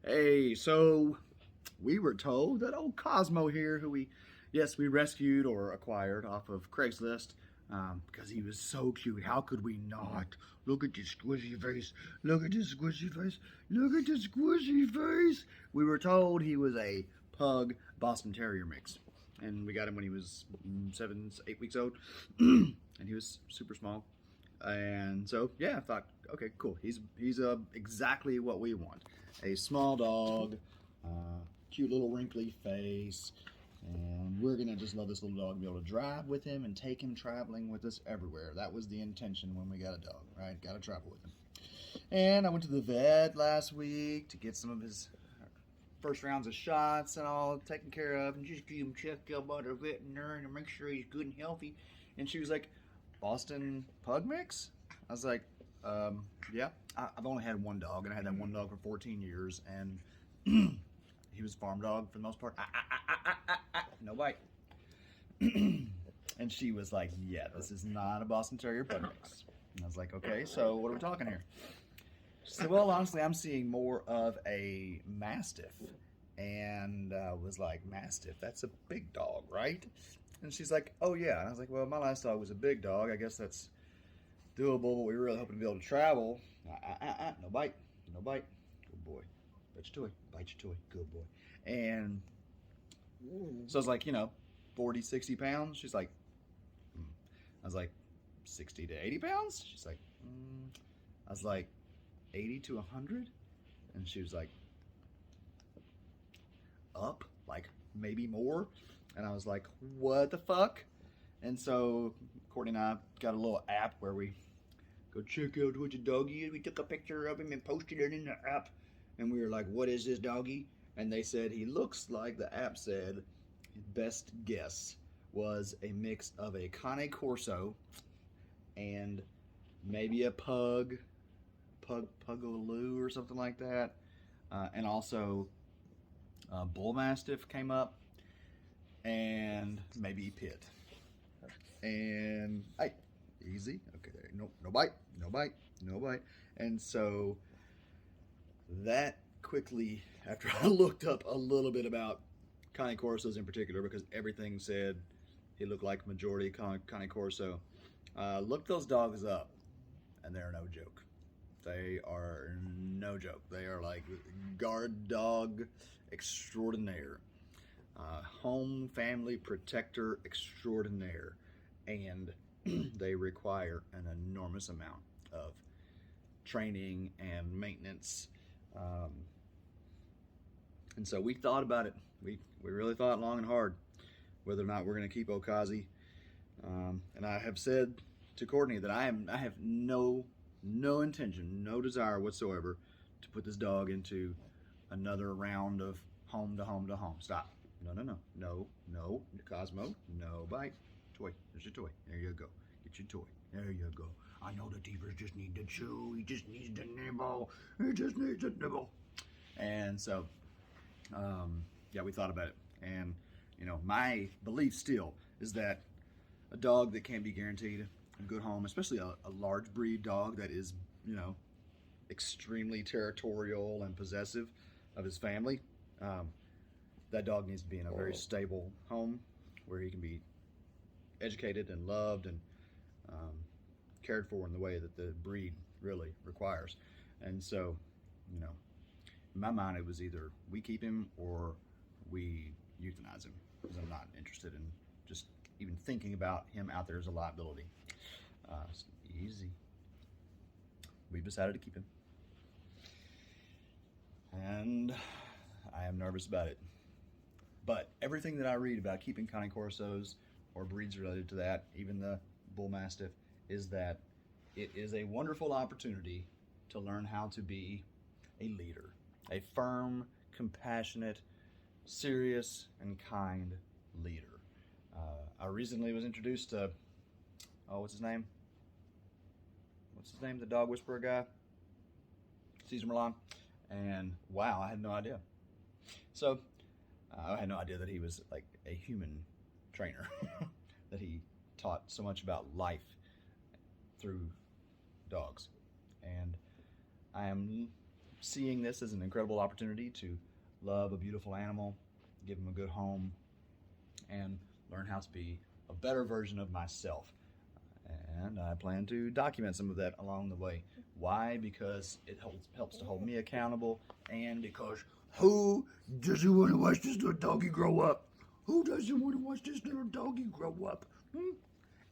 Hey, so we were told that old Cosmo here, who we rescued or acquired off of Craigslist, because he was so cute. How could we not? Look at this squishy face. Look at this squishy face. Look at this squishy face. We were told he was a pug Boston Terrier mix. And we got him when he was 8 weeks old. And he was super small. And so, yeah, I thought, okay, cool. He's exactly what we want. A small dog, cute little wrinkly face, and we're gonna just love this little dog, be able to drive with him and take him traveling with us everywhere. That was the intention when we got a dog, right? Got to travel with him. And I went to the vet last week to get some of his first rounds of shots and all taken care of, and just get him checked out by the veterinarian to make sure he's good and healthy. And she was like, Boston pug mix? I was like, yeah. I've only had one dog, and I had that one dog for 14 years, and he was a farm dog for the most part. No bite. And she was like, yeah, this is not a Boston Terrier pug mix. And I was like, okay, so what are we talking here? She said, well, honestly, I'm seeing more of a mastiff. And was like, mastiff, that's a big dog, right? And she's like, oh yeah. And I was like, well, my last dog was a big dog. I guess that's doable, but we were really hoping to be able to travel. No bite. No bite. Good boy. Bite your toy. Bite your toy. Good boy. And so I was like, 40, 60 pounds. She's like, I was like, 60 to 80 pounds? She's like, I was like, 80 to 100? And she was like, up, like maybe more. And I was like, what the fuck? And so Courtney and I got a little app where we go check out what your doggy is. We took a picture of him and posted it in the app. And we were like, what is this doggy? And they said he looks like, the app said, best guess was a mix of a Cane Corso and maybe a Pugaloo or something like that. And also Bull Mastiff came up, and maybe Pit. And hey, easy. Okay, no bite, no bite, no bite. And so that quickly, after I looked up a little bit about Cane Corsos in particular, because everything said he looked like majority Cane Corso, looked those dogs up, and they're no joke. They are no joke. They are like guard dog extraordinaire, home family protector extraordinaire, and they require an enormous amount of training and maintenance. And so we thought about it. We really thought long and hard whether or not we're going to keep Okazi. And I have said to Courtney that I have no intention, no desire whatsoever to put this dog into another round of home to home to home. Stop. No, Cosmo, no bite. Toy. There's your toy. There you go. Get your toy. There you go. I know the teethers just need to chew. He just needs to nibble. He just needs to nibble. And so, yeah, we thought about it. And, my belief still is that a dog that can be guaranteed a good home, especially a large breed dog that is, extremely territorial and possessive of his family, that dog needs to be in a very stable home where he can be educated and loved and cared for in the way that the breed really requires. And so, in my mind, it was either we keep him or we euthanize him, because I'm not interested in just even thinking about him out there as a liability. Easy. We've decided to keep him. And I am nervous about it. But everything that I read about keeping Cane Corsos or breeds related to that, even the Bull Mastiff, is that it is a wonderful opportunity to learn how to be a leader, a firm, compassionate, serious, and kind leader. I recently was introduced to, what's his name? The dog whisperer guy? Caesar Milan. And wow, I had no idea. So I had no idea that he was like a human trainer, that he taught so much about life through dogs. And I am seeing this as an incredible opportunity to love a beautiful animal, give him a good home, and learn how to be a better version of myself. And I plan to document some of that along the way. Why? Because it helps to hold me accountable, and because who doesn't want to watch this little doggy grow up? Who doesn't want to watch this little doggy grow up?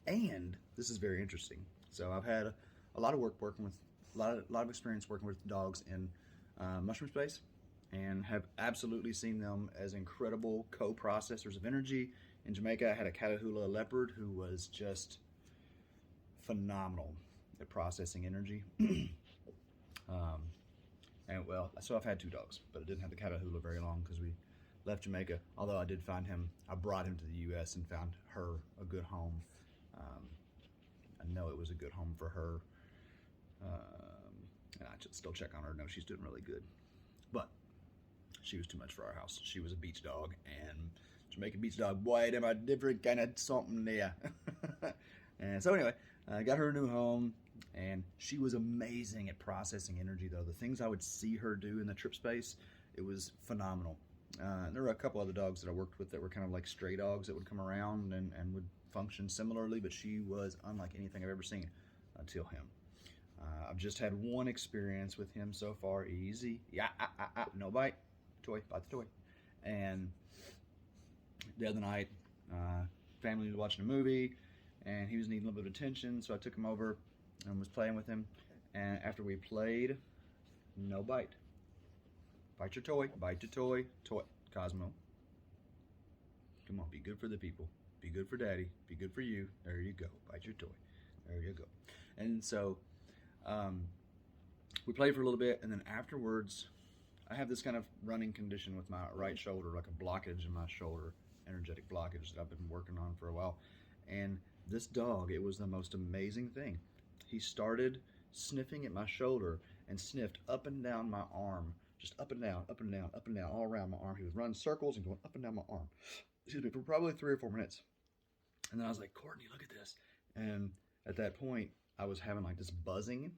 And this is very interesting. So I've had a lot of working with, a lot of experience working with dogs in mushroom space, and have absolutely seen them as incredible co-processors of energy. In Jamaica, I had a Catahoula leopard who was just phenomenal at processing energy. And well, so I've had 2 dogs, but I didn't have the Catahoula very long because we left Jamaica. Although I did find him, I brought him to the U.S. and found her a good home. I know it was a good home for her. And I just still check on her. No, she's doing really good. But she was too much for our house. She was a beach dog, and Jamaican beach dog, boy, them a different kind of something there. And so anyway, I got her a new home, and she was amazing at processing energy, though. The things I would see her do in the trip space, it was phenomenal. There were a couple other dogs that I worked with that were kind of like stray dogs that would come around and would function similarly, but she was unlike anything I've ever seen until him. I've just had one experience with him so far. Easy. Yeah, no bite. Toy, bite the toy. And the other night, family was watching a movie, and he was needing a little bit of attention, so I took him over and was playing with him. And after we played, no bite. Bite your toy, bite your toy, toy. Cosmo. Come on, be good for the people. Be good for daddy. Be good for you. There you go. Bite your toy. There you go. And so we played for a little bit, and then afterwards, I have this kind of running condition with my right shoulder, like a blockage in my shoulder, energetic blockage that I've been working on for a while. And this dog, it was the most amazing thing. He started sniffing at my shoulder and sniffed up and down my arm, just up and down, up and down, up and down, all around my arm. He was running circles and going up and down my arm, excuse me, for probably 3 or 4 minutes. And then I was like, Courtney, look at this. And at that point, I was having like this buzzing,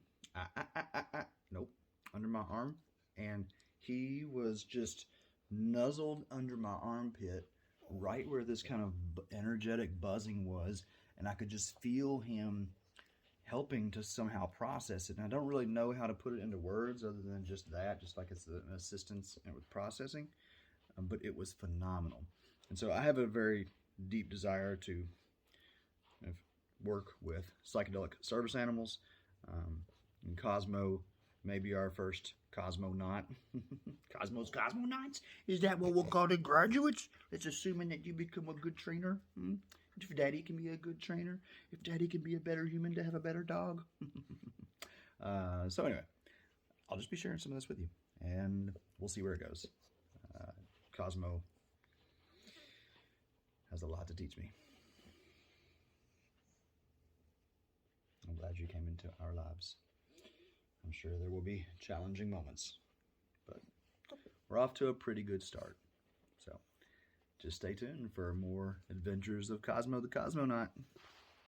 nope, under my arm. And he was just nuzzled under my armpit, right where this kind of energetic buzzing was. And I could just feel him helping to somehow process it. And I don't really know how to put it into words other than just that, just like it's an assistance with processing. But it was phenomenal. And so I have a very deep desire to work with psychedelic service animals. And Cosmo may be our first Cosmonaut. Cosmo's Cosmonauts? Is that what we'll call the graduates? It's assuming that you become a good trainer. If daddy can be a good trainer, if daddy can be a better human to have a better dog. So anyway, I'll just be sharing some of this with you, and we'll see where it goes. Cosmo has a lot to teach me. I'm glad you came into our lives. I'm sure there will be challenging moments, but we're off to a pretty good start. So just stay tuned for more adventures of Cosmo the Cosmonaut.